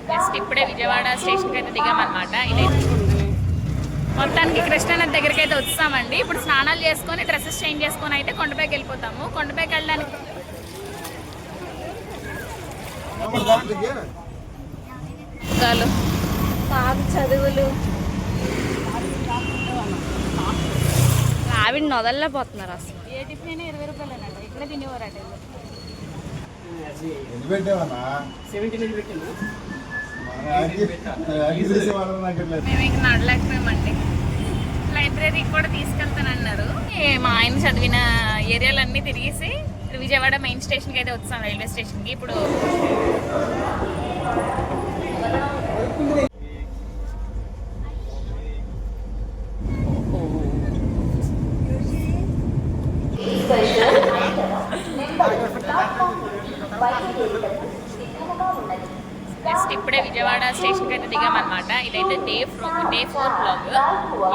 Just ఇప్పుడే విజయవాడ స్టేషన్కి అయితే దిగామన్నమాట. ఇదైతే మొత్తానికి కృష్ణానది దగ్గరికి అయితే వచ్చామండి. ఇప్పుడు స్నానాలు చేసుకొని డ్రెస్సెస్ చేంజ్ చేసుకొని అయితే కొండపైకి వెళ్ళిపోతాము. కొండపైకి వెళ్ళడానికి చదువులు ఆవిడ వదలలేకపోతున్నారు అసలు. ఏ టిఫిన్ అయినా 20 రూపాయలేనండి. ఇక్కడే తినేవారట. మేము ఇంక నడలేకపోయామండి. లైబ్రరీకి కూడా తీసుకెళ్తానన్నారు. మా ఆయన చదివిన ఏరియాలన్నీ తిరిగేసి విజయవాడ మెయిన్ స్టేషన్కి అయితే వచ్చాం, రైల్వే స్టేషన్కి. ఇప్పుడు జస్ట్ ఇప్పుడే విజయవాడ స్టేషన్కి అయితే దిగామన్నమాట. ఇదైతే డే 4 బ్లాగ్.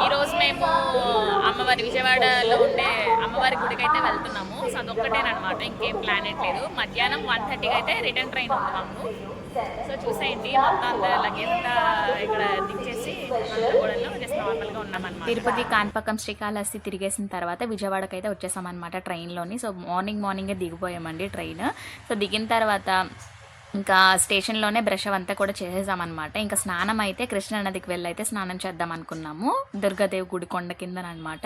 ఈరోజు మేము అమ్మవారి విజయవాడలో ఉండే అమ్మవారి గుడికి అయితే వెళ్తున్నాము. సో అదొక్కటేనమాట, ఇంకేం ప్లాన్ లేదు. మధ్యాహ్నం 1:30కి అయితే రిటర్న్ ట్రైన్ ఉంది మాకు. సో చూసేయండి, మొత్తం అంతా లగేజ్ అంతా ఇక్కడ దించేసి జస్ట్ నార్మల్గా ఉన్నామన్నమాట. తిరుపతి, కాణిపాకం, శ్రీకాళహస్తి తిరిగేసిన తర్వాత విజయవాడకి అయితే వచ్చేసామన్నమాట ట్రైన్లోని. సో మార్నింగే దిగిపోయామండి ట్రైన్. సో దిగిన తర్వాత ఇంకా స్టేషన్లోనే బ్రష్ అవంతా కూడా చేసేసామన్నమాట. ఇంకా స్నానం అయితే కృష్ణానదికి వెళ్ళైతే స్నానం చేద్దాం అనుకున్నాము, దుర్గాదేవి గుడి కొండ కిందనమాట.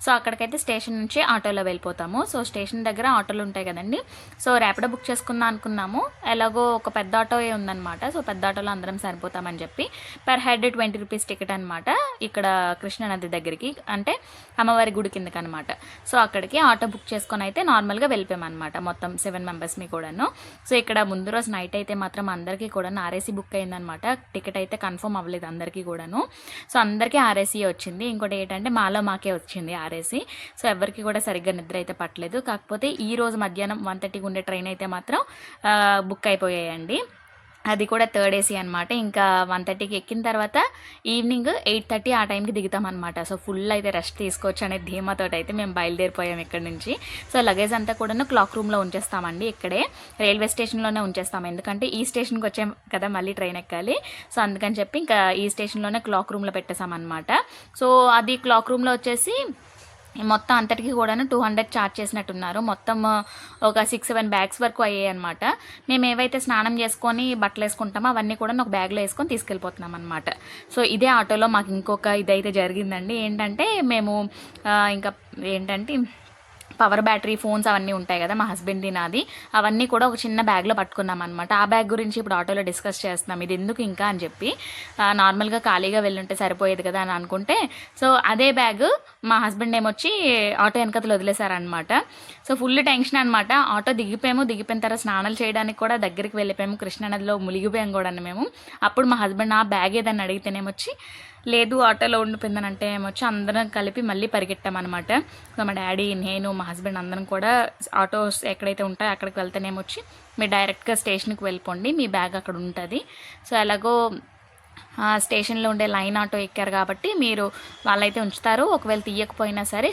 సో అక్కడికైతే స్టేషన్ నుంచి ఆటోలో వెళ్ళిపోతాము. సో స్టేషన్ దగ్గర ఆటోలు ఉంటాయి కదండి. సో ర్యాపిడో బుక్ చేసుకుందాం అనుకున్నాము. ఎలాగో ఒక పెద్ద ఆటో ఉందన్నమాట. సో పెద్ద ఆటోలో అందరం సరిపోతామని చెప్పి పర్ హెడ్ 20 రూపీస్ టికెట్ అనమాట. ఇక్కడ కృష్ణానది దగ్గరికి, అంటే అమ్మవారి గుడి కిందకి అనమాట. సో అక్కడికి ఆటో బుక్ చేసుకొని అయితే నార్మల్గా వెళ్ళిపోయామన్నమాట, మొత్తం 7 మెంబర్స్ని కూడాను. సో ఇక్కడ ముందు రోజు నైట్ అయితే మాత్రం అందరికీ కూడా ఆర్ఏసీ బుక్ అయిందనమాట. టికెట్ అయితే కన్ఫర్మ్ అవ్వలేదు అందరికీ కూడాను. సో అందరికీ ఆర్ఏసీ వచ్చింది. ఇంకోటి ఏంటంటే మాకే వచ్చింది ఆర్ఏసీ. సో ఎవరికి కూడా సరిగ్గా నిద్ర అయితే పట్టలేదు. కాకపోతే ఈ రోజు మధ్యాహ్నం 1:30కి ఉండే ట్రైన్ అయితే మాత్రం బుక్ అయిపోయాయండి. అది కూడా థర్డ్ ఏసీ అనమాట. ఇంకా 1:30కి ఎక్కిన తర్వాత ఈవినింగ్ 8:30 ఆ టైంకి దిగుతామన్నమాట. సో ఫుల్ అయితే రెస్ట్ తీసుకోవచ్చు అనే ధీమాతో అయితే మేము బయలుదేరిపోయాం ఇక్కడ నుంచి. సో లగేజ్ అంతా కూడా క్లాక్ రూమ్లో ఉంచేస్తామండి. ఇక్కడే రైల్వే స్టేషన్లోనే ఉంచేస్తాము, ఎందుకంటే ఈ స్టేషన్కి వచ్చాం కదా, మళ్ళీ ట్రైన్ ఎక్కాలి. సో అందుకని చెప్పి ఇంకా ఈ స్టేషన్లోనే క్లాక్ రూమ్లో పెట్టేసామన్నమాట. సో అది క్లాక్ రూమ్లో వచ్చేసి మొత్తం అంతటికి కూడా 200 ఛార్జ్ చేసినట్టున్నారు. మొత్తం ఒక 6-7 బ్యాగ్స్ వరకు అయ్యాయి అనమాట. మేము ఏవైతే స్నానం చేసుకొని బట్టలు వేసుకుంటామో అవన్నీ కూడా ఒక బ్యాగ్లో వేసుకొని తీసుకెళ్ళిపోతున్నాం అనమాట. సో ఇదే ఆటోలో మాకు ఇంకొక ఇదైతే జరిగిందండి. ఏంటంటే మేము ఇంకా పవర్ బ్యాటరీ, ఫోన్స్ అవన్నీ ఉంటాయి కదా, మా హస్బెండ్ది నాది, అవన్నీ కూడా ఒక చిన్న బ్యాగ్లో పట్టుకున్నాం అనమాట. ఆ బ్యాగ్ గురించి ఇప్పుడు ఆటోలో డిస్కస్ చేస్తున్నాం, ఇది ఎందుకు ఇంకా అని చెప్పి. నార్మల్గా ఖాళీగా వెళ్ళుంటే సరిపోయేది కదా అని అనుకుంటే, సో అదే బ్యాగ్ మా హస్బెండ్ ఏమొచ్చి ఆటో వెనకతలు వదిలేశారనమాట. సో ఫుల్ టెన్షన్ అనమాట. ఆటో దిగిపోయిన తర్వాత స్నానాలు చేయడానికి కూడా దగ్గరికి వెళ్ళిపోయాము, కృష్ణానదిలో మునిగిపోయాం కూడా మేము. అప్పుడు మా హస్బెండ్ ఆ బ్యాగ్ ఏదన్నా అడిగితేనేమొచ్చి లేదు ఆటోలో ఉండిపోయిందనంటే ఏమొచ్చి అందరం కలిపి మళ్ళీ పరిగెట్టామన్నమాట. సో మా డాడీ, నేను, మా హస్బెండ్ అందరం కూడా ఆటోస్ ఎక్కడైతే ఉంటాయో అక్కడికి వెళ్తేనేమొచ్చి మీరు డైరెక్ట్గా స్టేషన్కి వెళ్ళిపోండి, మీ బ్యాగ్ అక్కడ ఉంటుంది. సో ఎలాగో స్టేషన్లో ఉండే లైన్ ఆటో ఎక్కారు కాబట్టి మీరు వాళ్ళైతే ఉంచుతారు, ఒకవేళ తీయకపోయినా సరే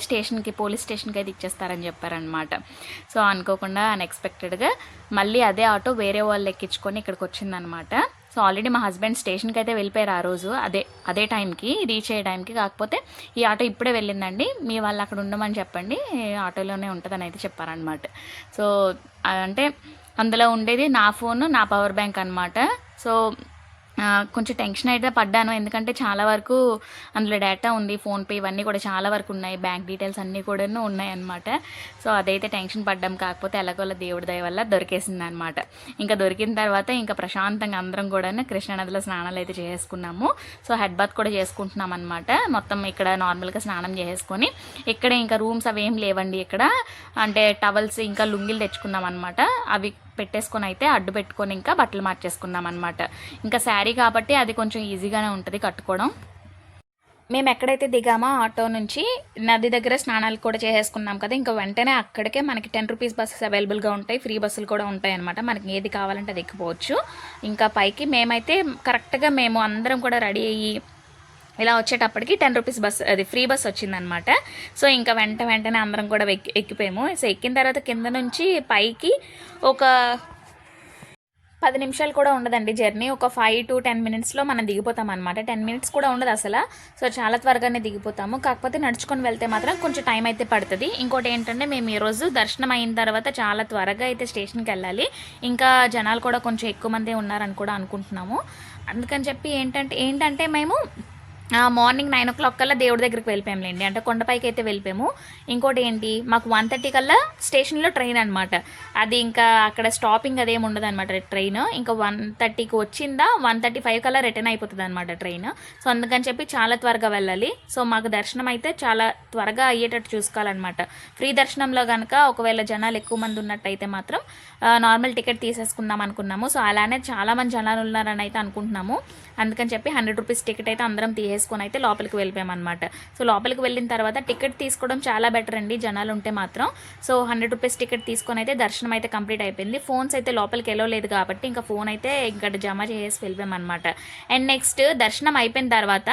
పోలీస్ స్టేషన్కి అయితే ఇచ్చేస్తారని చెప్పారనమాట. సో అనుకోకుండా అన్ఎక్స్పెక్టెడ్గా మళ్ళీ అదే ఆటో వేరే వాళ్ళు ఎక్కించుకొని ఇక్కడికి వచ్చిందనమాట. సో ఆల్రెడీ మా హస్బెండ్ స్టేషన్కి అయితే వెళ్ళిపోయారు ఆ రోజు, అదే టైంకి, రీచ్ అయ్యే టైంకి. కాకపోతే ఈ ఆటో ఇప్పుడే వెళ్ళిందండి, మీ వాళ్ళు అక్కడ ఉండమని చెప్పండి, ఆటోలోనే ఉంటుందని అయితే చెప్పారనమాట. సో అంటే అందులో ఉండేది నా ఫోను, నా పవర్ బ్యాంక్ అనమాట. సో కొంచెం టెన్షన్ అయితే పడ్డాను, ఎందుకంటే చాలా వరకు అందులో డేటా ఉంది, ఫోన్పే ఇవన్నీ కూడా చాలా వరకు ఉన్నాయి, బ్యాంక్ డీటెయిల్స్ అన్నీ కూడా ఉన్నాయన్నమాట. సో అదైతే టెన్షన్ పడ్డాం. కాకపోతే ఎలాగోలా దేవుడి దయ వల్ల దొరికేసింది అనమాట. ఇంకా దొరికిన తర్వాత ఇంకా ప్రశాంతంగా అందరం కూడా కృష్ణానదిలో స్నానాలు అయితే చేసుకున్నాము. సో హెడ్ బాత్ కూడా చేసుకుంటున్నాం అనమాట. మొత్తం ఇక్కడ నార్మల్గా స్నానం చేసుకొని ఇక్కడ ఇంకా రూమ్స్ అవి ఏం లేవండి. ఇక్కడ అంటే టవల్స్ ఇంకా లుంగిలు తెచ్చుకున్నాం అనమాట. అవి పెట్టేసుకొని అయితే అడ్డు పెట్టుకొని ఇంకా బట్టలు మార్చేసుకున్నాం అనమాట. ఇంకా శారీ కాబట్టి అది కొంచెం ఈజీగానే ఉంటుంది కట్టుకోవడం. మేము ఎక్కడైతే దిగామో ఆటో నుంచి నది దగ్గర స్నానాలు కూడా చేసేసుకున్నాం కదా, ఇంకా వెంటనే అక్కడికే మనకి 10 రూపీస్ బస్సెస్ అవైలబుల్గా ఉంటాయి, ఫ్రీ బస్సులు కూడా ఉంటాయి అనమాట. మనకి ఏది కావాలంటే అది ఎక్కిపోవచ్చు. ఇంకా పైకి మేమైతే కరెక్ట్గా మేము అందరం కూడా రెడీ అయ్యి ఇలా వచ్చేటప్పటికి 10 రూపీస్ బస్, అది ఫ్రీ బస్ వచ్చిందనమాట. సో ఇంకా వెంటనే అందరం కూడా ఎక్కిపోయాము. సో ఎక్కిన తర్వాత కింద నుంచి పైకి ఒక 10 నిమిషాలు కూడా ఉండదండి జర్నీ. ఒక 5 to 10 మినిట్స్లో మనం దిగిపోతాం అనమాట. 10 మినిట్స్ కూడా ఉండదు అసలు. సో చాలా త్వరగానే దిగిపోతాము. కాకపోతే నడుచుకొని వెళ్తే మాత్రం కొంచెం టైం అయితే పడుతుంది. ఇంకోటి ఏంటంటే మేము ఈరోజు దర్శనం అయిన తర్వాత చాలా త్వరగా అయితే స్టేషన్కి వెళ్ళాలి. ఇంకా జనాలు కూడా కొంచెం ఎక్కువ మందే ఉన్నారని కూడా అనుకుంటున్నాము. అందుకని చెప్పి ఏంటంటే మేము మార్నింగ్ 9 o'clock కల్లా దేవుడి దగ్గరికి వెళ్ళిపోయాంలేండి. అంటే కొండపైకి అయితే వెళ్ళిపోయాము. ఇంకోటి ఏంటి, మాకు 1:30 కల్లా స్టేషన్లో ట్రైన్ అనమాట. అది ఇంకా అక్కడ స్టాపింగ్ అదేమి ఉండదు అనమాట ట్రైన్. ఇంకా 1:30కి వచ్చిందా 1:35 కల్లా రిటర్న్ అయిపోతుంది అనమాట ట్రైన్. సో అందుకని చెప్పి చాలా త్వరగా వెళ్ళాలి. సో మాకు దర్శనం అయితే చాలా త్వరగా అయ్యేటట్టు చూసుకోవాలన్నమాట. ఫ్రీ దర్శనంలో కనుక ఒకవేళ జనాలు ఎక్కువ మంది ఉన్నట్టయితే మాత్రం నార్మల్ టికెట్ తీసేసుకుందాం అనుకున్నాము. సో అలానే చాలామంది జనాలు ఉన్నారని అయితే అనుకుంటున్నాము. అందుకని చెప్పి 100 రూపీస్ టికెట్ అయితే అందరం తీసేసుకొని అయితే లోపలికి వెళ్ళిపోయామన్నమాట. సో లోపలికి వెళ్ళిన తర్వాత టికెట్ తీసుకోవడం చాలా బెటర్ అండి జనాలు ఉంటే మాత్రం. సో 100 రూపీస్ టికెట్ తీసుకొని అయితే దర్శనం అయితే కంప్లీట్ అయిపోయింది. ఫోన్స్ అయితే లోపలికి వెళ్ళలేదు కాబట్టి ఇంకా ఫోన్ అయితే ఇక్కడ జమ చేసి వెళ్ళిపోయామన్నమాట. అండ్ నెక్స్ట్ దర్శనం అయిపోయిన తర్వాత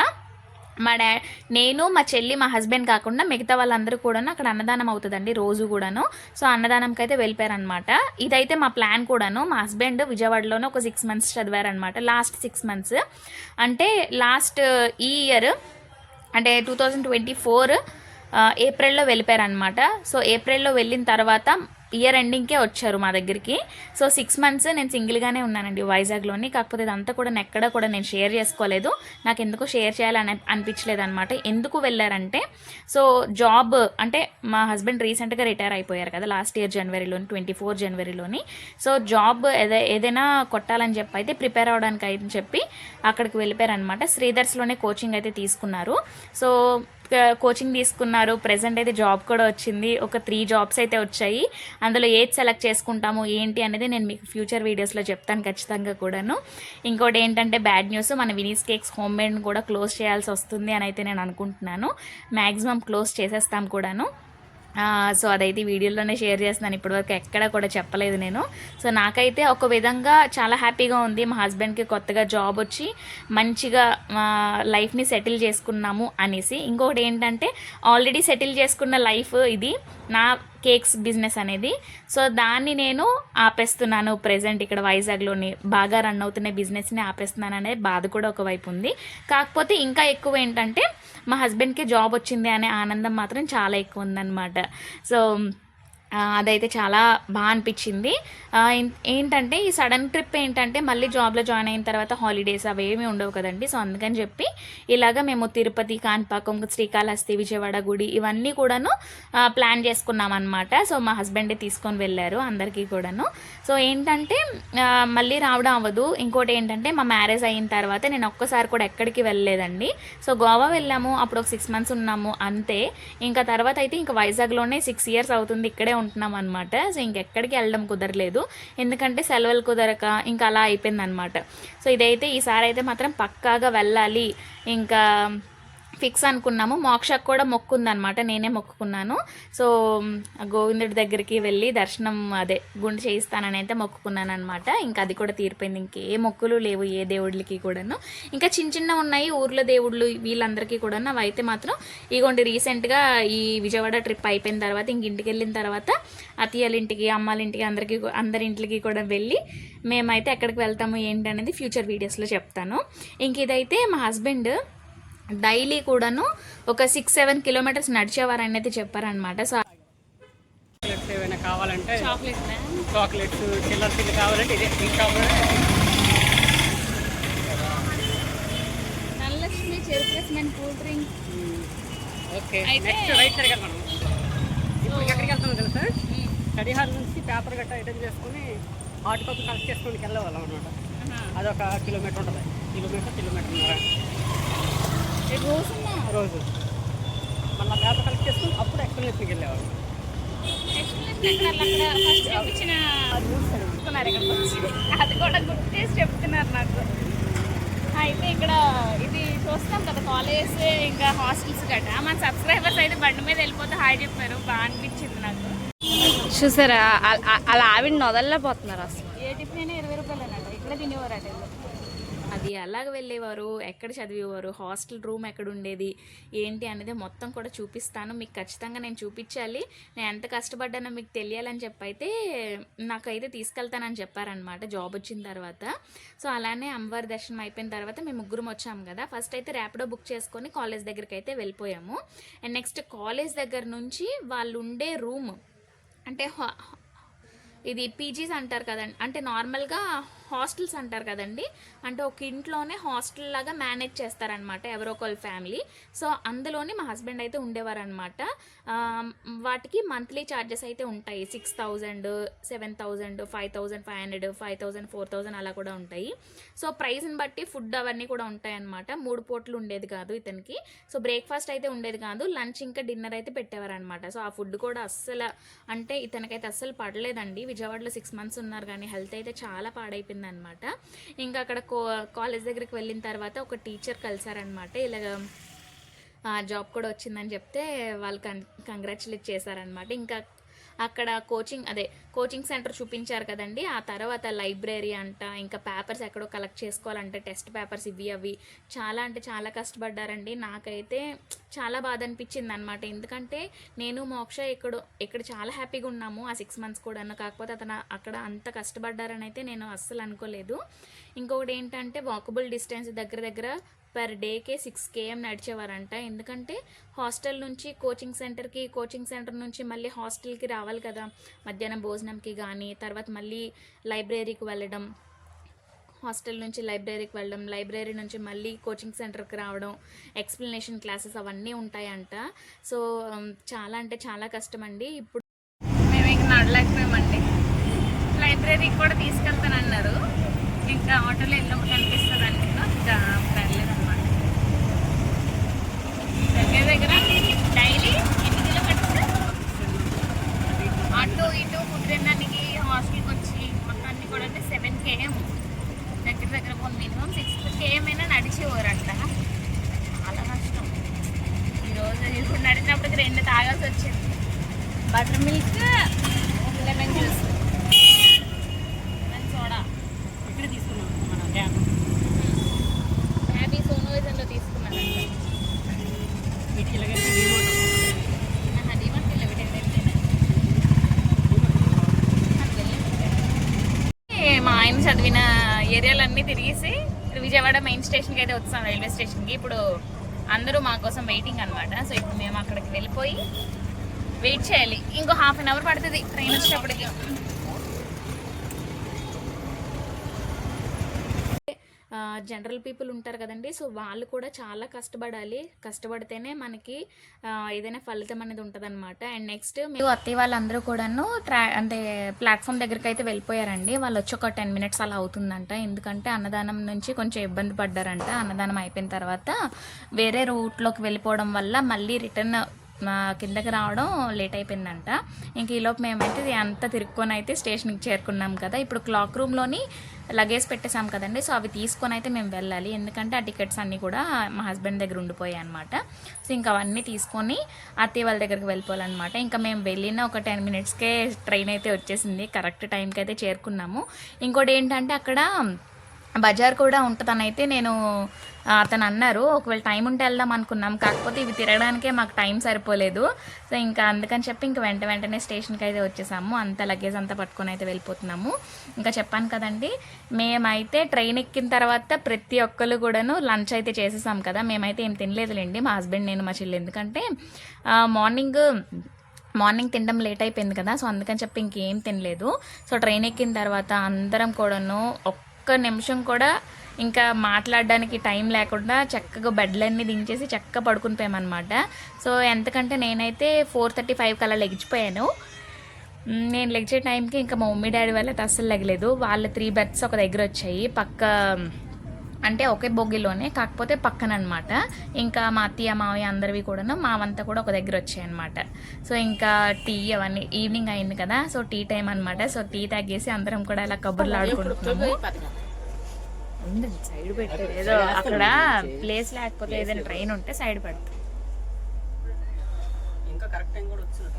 నేను మా చెల్లి మా హస్బెండ్ కాకుండా మిగతా వాళ్ళందరూ కూడా అక్కడ అన్నదానం అవుతుందండి రోజు కూడాను. సో అన్నదానంకి అయితే వెళ్ళిపోయారనమాట. ఇదైతే మా ప్లాన్ కూడాను. మా హస్బెండ్ విజయవాడలోనే ఒక 6 months చదివారనమాట. లాస్ట్ 6 months అంటే లాస్ట్ ఈ ఇయర్ అంటే 2024 ఏప్రిల్లో వెళ్ళిపోయారనమాట. సో ఏప్రిల్లో వెళ్ళిన తర్వాత ఇయర్ ఎండింగ్కే వచ్చారు మా దగ్గరికి. సో 6 months నేను సింగిల్గానే ఉన్నానండి వైజాగ్లోని. కాకపోతే ఇదంతా కూడా ఎక్కడ కూడా నేను షేర్ చేసుకోలేదు. నాకు ఎందుకు షేర్ చేయాలని అనిపించలేదు అనమాట. ఎందుకు వెళ్ళారంటే సో జాబ్ అంటే మా హస్బెండ్ రీసెంట్గా రిటైర్ అయిపోయారు కదా లాస్ట్ ఇయర్ జనవరిలోని 24 జనవరిలోని. సో జాబ్ ఏదైనా కొట్టాలని చెప్పి అయితే ప్రిపేర్ అవ్వడానికి అయితే చెప్పి అక్కడికి వెళ్ళిపోయారనమాట. శ్రీధర్స్లోనే కోచింగ్ అయితే తీసుకున్నారు. సో కోచింగ్ తీసుకున్నారు. ప్రెజెంట్ అయితే జాబ్ కూడా వచ్చింది. ఒక 3 jobs అయితే వచ్చాయి. అందులో ఏది సెలెక్ట్ చేసుకుంటాము ఏంటి అనేది నేను మీకు ఫ్యూచర్ వీడియోస్లో చెప్తాను ఖచ్చితంగా కూడాను. ఇంకోటి ఏంటంటే బ్యాడ్ న్యూస్, మన వినీస్ కేక్స్ హోమ్ మేడ్ కూడా క్లోజ్ చేయాల్సి వస్తుంది అని అయితే నేను అనుకుంటున్నాను. మ్యాక్సిమం క్లోజ్ చేసేస్తాం కూడాను. సో అదైతే వీడియోలోనే షేర్ చేస్తున్నాను. ఇప్పటివరకు ఎక్కడ కూడా చెప్పలేదు నేను. సో నాకైతే ఒక విధంగా చాలా హ్యాపీగా ఉంది. మా హస్బెండ్కి కొత్తగా జాబ్ వచ్చి మంచిగా లైఫ్ని సెటిల్ చేసుకున్నాము అనేసి. ఇంకొకటి ఏంటంటే ఆల్రెడీ సెటిల్ చేసుకున్న లైఫ్ ఇది నా కేక్స్ బిజినెస్ అనేది. సో దాన్ని నేను ఆపేస్తున్నాను ప్రెజెంట్ ఇక్కడ వైజాగ్లోని బాగా రన్ అవుతున్న బిజినెస్ని ఆపేస్తున్నాను అనే బాధ కూడా ఒకవైపు ఉంది. కాకపోతే ఇంకా ఎక్కువ ఏంటంటే మా హస్బెండ్కి జాబ్ వచ్చింది అనే ఆనందం మాత్రం చాలా ఎక్కువ ఉందన్నమాట. సో అదైతే చాలా బాగా అనిపించింది. ఏంటంటే ఈ సడన్ ట్రిప్ ఏంటంటే మళ్ళీ జాబ్లో జాయిన్ అయిన తర్వాత హాలిడేస్ అవేమీ ఉండవు కదండి. సో అందుకని చెప్పి ఇలాగ మేము తిరుపతి, కాణిపాకం, శ్రీకాళహస్తి, విజయవాడ గుడి ఇవన్నీ కూడాను ప్లాన్ చేసుకున్నాం అనమాట. సో మా హస్బెండే తీసుకొని వెళ్ళారు అందరికీ కూడాను. సో ఏంటంటే మళ్ళీ రావడం అవ్వదు. ఇంకోటి ఏంటంటే మా మ్యారేజ్ అయిన తర్వాత నేను ఒక్కసారి కూడా ఎక్కడికి వెళ్ళలేదండి. సో గోవా వెళ్ళాము, అప్పుడు ఒక 6 months ఉన్నాము అంతే. ఇంకా తర్వాత అయితే ఇంకా వైజాగ్లోనే 6 years అవుతుంది, ఇక్కడే ఉంటున్నాం అనమాట. సో ఇంకెక్కడికి వెళ్ళడం కుదరలేదు, ఎందుకంటే సెలవులు కుదరక ఇంకా అలా అయిపోయింది అనమాట. సో ఇదైతే ఈసారి అయితే మాత్రం పక్కాగా వెళ్ళాలి ఇంకా ఫిక్స్ అనుకున్నాము. మోక్షకు కూడా మొక్కుందనమాట, నేనే మొక్కుకున్నాను. సో గోవిందుడి దగ్గరికి వెళ్ళి దర్శనం అదే గుండు చేయిస్తానని అయితే మొక్కుకున్నాను అనమాట. ఇంకా అది కూడా తీరిపోయింది. ఇంకే మొక్కులు లేవు ఏ దేవుడికి కూడాను. ఇంకా చిన్న ఉన్నాయి ఊర్లో దేవుళ్ళు వీళ్ళందరికీ కూడా. అవి అయితే మాత్రం ఇగోండి రీసెంట్గా ఈ విజయవాడ ట్రిప్ అయిపోయిన తర్వాత ఇంక ఇంటికి వెళ్ళిన తర్వాత అత్తయ్యల ఇంటికి, అమ్మాల ఇంటికి, అందరి ఇంటికి కూడా వెళ్ళి మేమైతే ఎక్కడికి వెళ్తాము ఏంటి అనేది ఫ్యూచర్ వీడియోస్లో చెప్తాను. ఇంక ఇదైతే మా హస్బెండ్ డైలీ కూడాను ఒక 6-7 kilometers నడిచేవారని అయితే చెప్పారనమాట. సో ఏమైనా కావాలంటే చాక్లెట్స్ చిల్లర తిండి కావాలంటే ఇదే నల్లక్ష్మి చెరుకు cool drink. Okay next right side మనం ఇప్పుడు ఎక్కడికి వెళ్తామో తెలుసా, కడిహార్ నుంచి పేపర్ గట్రా రిటర్న్ చేసుకుని హాట్ కాపీ కలెక్ట్ చేసుకుని వెళ్ళేవాళ్ళం అనమాట. అదొక కిలోమీటర్ ఉంటుంది, కిలోమీటర్న్నర రోజు. మళ్ళీ పేపర్ కలెక్ట్ చేసుకుని అప్పుడు ఎక్స్ప్లెనేషన్కి వెళ్ళేవాళ్ళు. అది కూడా గుర్తు చేసి చెప్తున్నారు నాకు. అయితే ఇక్కడ ఇది చూస్తాం కదా కాలేజెస్ ఇంకా హాస్టల్స్ గట్రా. మన సబ్స్క్రైబర్స్ అయితే బండి మీద వెళ్ళిపోతే హాయ్ చెప్పారు, బాగా అనిపించింది నాకు. చూసారా అలా ఆవిడని వదలలేకపోతున్నారు అసలు. ఏ టిఫిన్ అయినా 20 రూపాయలు అన్నట్టు ఇక్కడ తినేవారు అట. అది ఎలాగ వెళ్ళేవారు, ఎక్కడ చదివేవారు, హాస్టల్ రూమ్ ఎక్కడ ఉండేది ఏంటి అనేది మొత్తం కూడా చూపిస్తాను. మీకు ఖచ్చితంగా నేను చూపించాలి, నేను ఎంత కష్టపడ్డానో మీకు తెలియాలని చెప్పి అయితే నాకైతే తీసుకెళ్తానని చెప్పారనమాట జాబ్ వచ్చిన తర్వాత. సో అలానే అమ్మవారి దర్శనం అయిపోయిన తర్వాత మేము ముగ్గురం వచ్చాము కదా, ఫస్ట్ అయితే ర్యాపిడో బుక్ చేసుకొని కాలేజ్ దగ్గరికి అయితే వెళ్ళిపోయాము. అండ్ నెక్స్ట్ కాలేజ్ దగ్గర నుంచి వాళ్ళు ఉండే రూమ్ అంటే ఇది పీజీస్ అంటారు కదండి, అంటే నార్మల్గా హాస్టల్స్ అంటారు కదండి, అంటే ఒక ఇంట్లోనే హాస్టల్ లాగా మేనేజ్ చేస్తారనమాట ఎవరో ఒకళ్ళ ఫ్యామిలీ. సో అందులోని మా హస్బెండ్ అయితే ఉండేవారనమాట. వాటికి మంత్లీ ఛార్జెస్ అయితే ఉంటాయి, 6,000, 7,000, 5,500, 5,000, 4,000 అలా కూడా ఉంటాయి. సో ప్రైస్ని బట్టి ఫుడ్ అవన్నీ కూడా ఉంటాయి అనమాట. 3 పూటలు ఉండేది కాదు ఇతనికి. సో బ్రేక్ఫాస్ట్ అయితే ఉండేది కాదు, లంచ్ ఇంకా డిన్నర్ అయితే పెట్టేవారనమాట. సో ఆ ఫుడ్ కూడా అస్సలు అంటే ఇతనికైతే అస్సలు పడలేదండి. విజయవాడలో 6 months ఉన్నారు కానీ హెల్త్ అయితే చాలా పాడైపోయింది అనమాట. ఇంకా అక్కడ కాలేజ్ దగ్గరికి వెళ్ళిన తర్వాత ఒక టీచర్ కలిసారనమాట. ఇలాగ జాబ్ కూడా వచ్చిందని చెప్తే వాళ్ళు కంగ్రాచులేట్ చేశారనమాట. ఇంకా అక్కడ కోచింగ్ సెంటర్ చూపించారు కదండి. ఆ తర్వాత లైబ్రరీ అంట, ఇంకా పేపర్స్ ఎక్కడో కలెక్ట్ చేసుకోవాలంటే టెస్ట్ పేపర్స్ ఇవి అవి చాలా అంటే చాలా కష్టపడ్డారండి. నాకైతే చాలా బాధ అనిపించింది అనమాట. ఎందుకంటే నేను మోక్ష ఇక్కడ చాలా హ్యాపీగా ఉన్నాము ఆ 6 months కూడా. కాకపోతే అతను అక్కడ అంత కష్టపడ్డారని అయితే నేను అస్సలు అనుకోలేదు. ఇంకొకటి ఏంటంటే వాకబుల్ డిస్టెన్స్ దగ్గర పర్ డేకే 6 km నడిచేవారంట. ఎందుకంటే హాస్టల్ నుంచి కోచింగ్ సెంటర్ నుంచి మళ్ళీ హాస్టల్కి రావాలి కదా, మధ్యాహ్నం భోజనంకి కానీ, తర్వాత మళ్ళీ లైబ్రరీకి వెళ్ళడం, హాస్టల్ నుంచి లైబ్రరీకి వెళ్ళడం, లైబ్రరీ నుంచి మళ్ళీ కోచింగ్ సెంటర్కి రావడం, ఎక్స్ప్లెనేషన్ క్లాసెస్ అవన్నీ ఉంటాయంట. సో చాలా అంటే చాలా కష్టం అండి. ఇప్పుడు మేము ఇంకా నడలేకపోయామండి. లైబ్రరీకి కూడా తీసుకెళ్తానన్నారు. ఇంకా ఆటోలో వెళ్ళినప్పుడు కనిపిస్తుంది అనుకున్నా, ఇంకా వెళ్ళలేదన్నమాట. దగ్గర డైలీ ఎన్ని కిలోమీటర్స్ అటు ఇటు ఫుడ్ తినడానికి హాస్టల్కి వచ్చి మొత్తం అన్నీ కూడా అంటే 7 km దగ్గర మినిమం 6 km అయినా నడిచేవారంట. చాలా కష్టం. ఈరోజు ఇప్పుడు నడిచినప్పటికి 2 తాగాల్సి వచ్చింది. Butter milk, lemon juice, soda. ఇక్కడ తీసుకున్నాం మనం డ్యామ్ హ్యాపీ సోనోవిజన్లో తీసుకున్నానంట. వీటికి ఇలాగే మా ఆయన చదివిన ఏరియాలన్నీ తిరిగేసి విజయవాడ మెయిన్ స్టేషన్కి అయితే వచ్చాం, రైల్వే స్టేషన్కి. ఇప్పుడు అందరూ మా కోసం వెయిటింగ్ అనమాట. సో ఇప్పుడు మేము అక్కడికి వెళ్ళిపోయి వెయిట్ చేయాలి. ఇంకో 1/2 hour పడుతుంది ట్రైన్ వచ్చేటప్పటికి. జనరల్ పీపుల్ ఉంటారు కదండి, సో వాళ్ళు కూడా చాలా కష్టపడాలి. కష్టపడితేనే మనకి ఏదైనా ఫలితం అనేది ఉంటుంది అనమాట. అండ్ నెక్స్ట్ మేము అత్తయ్య వాళ్ళందరూ కూడాను అంటే ప్లాట్ఫామ్ దగ్గరికి అయితే వెళ్ళిపోయారండి. వాళ్ళు వచ్చి ఒక 10 minutes అలా అవుతుందంట. ఎందుకంటే అన్నదానం నుంచి కొంచెం ఇబ్బంది పడ్డారంట. అన్నదానం అయిపోయిన తర్వాత వేరే రూట్లోకి వెళ్ళిపోవడం వల్ల మళ్ళీ రిటర్న్ కిందకి రావడం లేట్ అయిపోయిందంట. ఇంక ఈలోపు మేమైతే అంతా తిరుక్కొని అయితే స్టేషన్కి చేరుకున్నాం కదా. ఇప్పుడు క్లాక్ రూమ్లోని లగేజ్ పెట్టేసాం కదండి, సో అవి తీసుకొని అయితే మేము వెళ్ళాలి. ఎందుకంటే ఆ టికెట్స్ అన్నీ కూడా మా హస్బెండ్ దగ్గర ఉండిపోయాయి అనమాట. సో ఇంకా అవన్నీ తీసుకొని అత్తయ్య వాళ్ళ దగ్గరికి వెళ్ళిపోవాలన్నమాట. ఇంకా మేము వెళ్ళిన ఒక 10 minutesకే ట్రైన్ అయితే వచ్చేసింది. కరెక్ట్ టైంకి అయితే చేరుకున్నాము. ఇంకోటి ఏంటంటే అక్కడ బజార్ కూడా ఉంటుందని అయితే అతను అన్నారు. ఒకవేళ టైం ఉంటే వెళ్దాం అనుకున్నాం, కాకపోతే ఇవి తిరగడానికే మాకు టైం సరిపోలేదు. సో ఇంకా అందుకని చెప్పి ఇంకా వెంటనే స్టేషన్కి అయితే వచ్చేసాము. అంత లగేజ్ అంతా పట్టుకొని అయితే వెళ్ళిపోతున్నాము. ఇంకా చెప్పాను కదండి, మేమైతే ట్రైన్ ఎక్కిన తర్వాత ప్రతి ఒక్కరు కూడాను లంచ్ అయితే చేసేసాం కదా. మేమైతే ఏం తినలేదులేండి, మా హస్బెండ్, నేను, మా చెల్లి. ఎందుకంటే మార్నింగ్ తినడం లేట్ అయిపోయింది కదా, సో అందుకని చెప్పి ఇంకేం తినలేదు. సో ట్రైన్ ఎక్కిన తర్వాత అందరం కూడాను ఒక్క నిమిషం కూడా ఇంకా మాట్లాడడానికి టైం లేకుండా చక్కగా బెడ్లన్నీ దించేసి చక్కగా పడుకుని పోయామన్నమాట. సో ఎంతకంటే నేనైతే 4:35 కల్లా లెగిచిపోయాను. నేను లెగిచే టైంకి ఇంకా మా మమ్మీ డాడీ వాళ్ళైతే అస్సలు లెగలేదు. వాళ్ళ 3 berths ఒక దగ్గర వచ్చాయి, పక్క అంటే ఒకే బొగ్గిలోనే, కాకపోతే పక్కన అనమాట. ఇంకా మా అత్తయ్య మావయ్య అందరివి కూడాను మావంతా కూడా ఒక దగ్గర వచ్చాయి అనమాట. సో ఇంకా టీ అవన్నీ ఈవినింగ్ అయింది కదా, సో టీ టైం అనమాట. సో టీ తాగేసి అందరం కూడా అలా కబుర్లు ఆడుకుంటున్నాము. సైడ్ పెట్టారు ఏదో అక్కడ ప్లేస్ లేకపోతే ఏదైనా ట్రైన్ ఉంటే సైడ్ పెడతాం. ఇంకా కరెక్ట్ టైం కూడా వచ్చింది.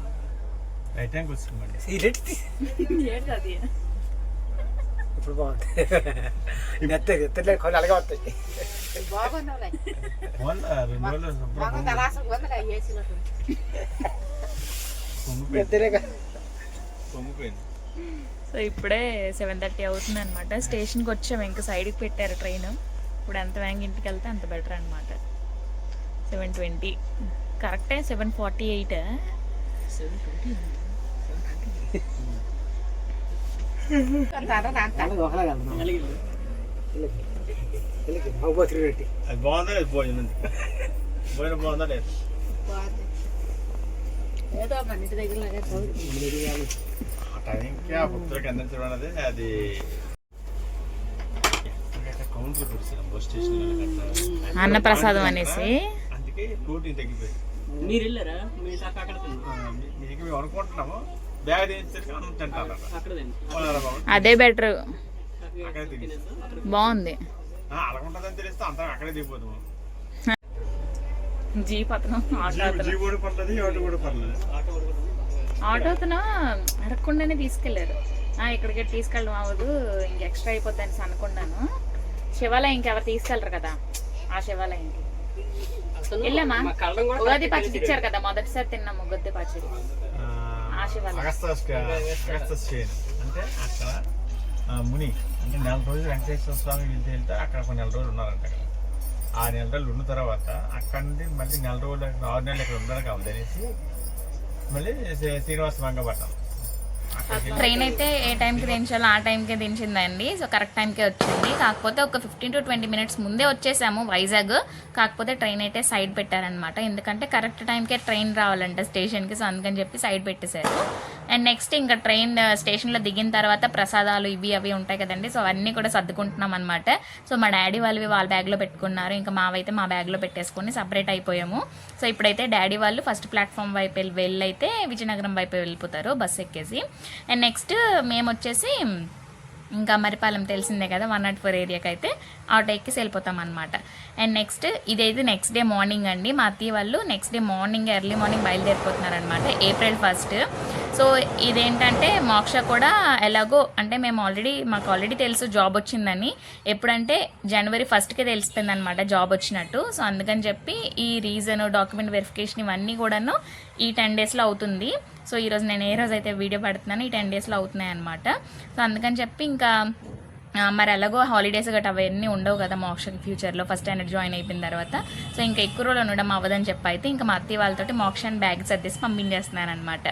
ఇప్పుడు బాగుంది ఎత్తలే కొన్ని అలాగే వస్తాయి ఎత్తలే సో ఇప్పుడే 7:30 అవుతుంది అనమాట. స్టేషన్కి వచ్చాము, ఇంకా సైడ్కి పెట్టారు ట్రైన్. ఇప్పుడు ఎంత వేగంగా ఇంటికి వెళ్తే అంత బెటర్ అనమాట. 7:20 కరెక్టే. 7:48 అది బాగుందా లేదు భోజనం భోజనం బాగుందా లేదు ఆ టైంకి ఆ భక్తులకి అందించడం అనేది అది కౌంటర్ కురిసాను బస్ స్టేషన్ అన్నప్రసాదం అనేసి. అందుకే ప్రోటీన్ తగ్గిపోయింది. మీరు వెళ్ళారా? మీ దాకా అక్కడ మీకు మేము అనుకుంటున్నాము బ్యాగ్ తీసేసరికి అన్నం తింటారు అదే బెటర్, అక్కడే తినేసి బాగుంది. అలాగుంటుందని తెలిస్తే అంతా అక్కడే దిగిపోతాము. జీప్ అతను జీ కూడా పర్లేదు ఆటో కూడా పర్లేదు. ఆటో అతను అడగకుండానే తీసుకెళ్లారు. ఇక్కడికి తీసుకెళ్ళడం అవ్వదు, ఇంక ఎక్స్ట్రా అయిపోద్ది అనేసి అనుకున్నాను. శివాలయంకి ఎవరు తీసుకెళ్లరు కదా, ఆ శివాలయంకి వెళ్ళామా. ఉగాది పచ్చడి ఇచ్చారు కదా, మొదటిసారి తిన్నాము ఉగాది పచ్చడి. ఆ శివాలయం అగస్తస్ చేయను అంటే అక్కడ ముని అంటే 4 రోజులు వెంకటేశ్వర స్వామి వెళ్తే అక్కడ ఒక 4 రోజులు ఉన్నారంట కదా. ఆ 4 రోజులు ఉన్న తర్వాత అక్కడ నుండి మళ్ళీ 4 రోజులు 6 నెలలు ఇక్కడ ఉన్నారు కాబట్టి అనేసి మళ్ళీ శ్రీనివాస మంగ పట్టాం. ట్రైన్ అయితే ఏ టైంకి దించాలో ఆ టైంకే దించిందండి. సో కరెక్ట్ టైంకే వచ్చింది. కాకపోతే ఒక 15 to 20 minutes ముందే వచ్చేసాము వైజాగ్. కాకపోతే ట్రైన్ అయితే సైడ్ పెట్టారనమాట, ఎందుకంటే కరెక్ట్ టైంకే ట్రైన్ రావాలంట స్టేషన్కి. సో అందుకని చెప్పి సైడ్ పెట్టేశారు. అండ్ నెక్స్ట్ ఇంకా ట్రైన్ స్టేషన్లో దిగిన తర్వాత ప్రసాదాలు ఇవి అవి ఉంటాయి కదండి. సో అవన్నీ కూడా సర్దుకుంటున్నాం అనమాట. సో మా డాడీ వాళ్ళవి వాళ్ళ బ్యాగ్లో పెట్టుకున్నారు, ఇంకా మావైతే మా బ్యాగ్లో పెట్టేసుకొని సపరేట్ అయిపోయాము. సో ఇప్పుడైతే డాడీ వాళ్ళు ఫస్ట్ ప్లాట్ఫామ్ వైపు వెళ్ళైతే విజయనగరం వైపు వెళ్ళిపోతారు బస్సు ఎక్కేసి. అండ్ నెక్స్ట్ మేము వచ్చేసి ఇంకా మరిపాలెం తెలిసిందే కదా, 104 ఏరియాకి అయితే ఆటో ఎక్కిసి వెళ్ళిపోతాం అనమాట. అండ్ నెక్స్ట్ ఇదైతే నెక్స్ట్ డే మార్నింగ్ అండి. మా అత్తయ్య వాళ్ళు next day morning early morning బయలుదేరిపోతున్నారనమాట, April 1st. సో ఇదేంటంటే మోక్ష కూడా ఎలాగో అంటే మాకు ఆల్రెడీ తెలుసు జాబ్ వచ్చిందని. ఎప్పుడంటే January 1st తెలిసిపోయింది అనమాట జాబ్ వచ్చినట్టు. సో అందుకని చెప్పి ఈ రీజన్, డాక్యుమెంట్ వెరిఫికేషన్ ఇవన్నీ కూడాను ఈ 10 daysలో అవుతుంది. సో ఈరోజు నేను ఏ రోజు అయితే వీడియో పెడుతున్నాను ఈ 10 daysలో అవుతున్నాయి అనమాట. సో అందుకని చెప్పి ఇంకా మరి ఎలాగో హాలిడేస్ గట్రా అవన్నీ ఉండవు కదా మోక్షకి ఫ్యూచర్లో, ఫస్ట్ స్టాండర్డ్ జాయిన్ అయిపోయిన తర్వాత. సో ఇంకా ఎక్కువ రోజులు ఉండడం అవ్వదని చెప్పి అయితే ఇంకా మా అత్తయ్య వాళ్ళతోటి మోక్షాన్ని బ్యాగ్ సర్దేసి పంపించేస్తున్నాను అనమాట.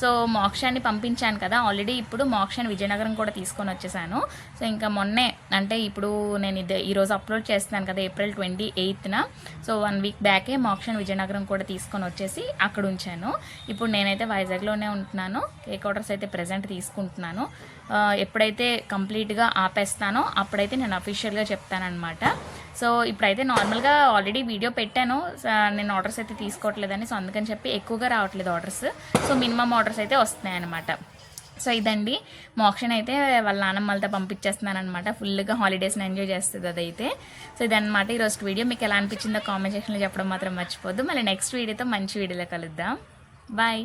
సో మోక్షాన్ని పంపించాను కదా ఆల్రెడీ, ఇప్పుడు మోక్షాన్ని విజయనగరం కూడా తీసుకొని వచ్చేసాను. సో ఇంకా మొన్నే అంటే ఇప్పుడు నేను ఈరోజు అప్లోడ్ చేస్తున్నాను కదా April 28న. సో 1 week బ్యాకే మోక్షాన్ని విజయనగరం కూడా తీసుకొని వచ్చేసి అక్కడ ఉంచాను. ఇప్పుడు నేనైతే వైజాగ్లోనే ఉంటున్నాను. కేక్ ఆర్డర్స్ అయితే ప్రెజెంట్ తీసుకుంటున్నాను. ఎప్పుడైతే కంప్లీట్గా ఆపేస్తానో అప్పుడైతే నేను అఫీషియల్గా చెప్తానమాట. సో ఇప్పుడైతే నార్మల్గా ఆల్రెడీ వీడియో పెట్టాను, నేను ఆర్డర్స్ అయితే తీసుకోవట్లేదని. సో అందుకని చెప్పి ఎక్కువగా రావట్లేదు ఆర్డర్స్. సో మినిమం ఆర్డర్స్ అయితే వస్తున్నాయి అనమాట. సో ఇదండి మోక్షని అయితే వాళ్ళ నాన్నమ్మలతో పంపించేస్తున్నాను అనమాట. ఫుల్గా హాలిడేస్ని ఎంజాయ్ చేస్తుంది అదైతే. సో ఇదన్నమాట ఈరోజు వీడియో. మీకు ఎలా అనిపించిందో కామెంట్ సెక్షన్లో చెప్పడం మాత్రం మర్చిపోద్దు. మళ్ళీ నెక్స్ట్ వీడియోతో మంచి వీడియోలో కలుద్దాం. బాయ్.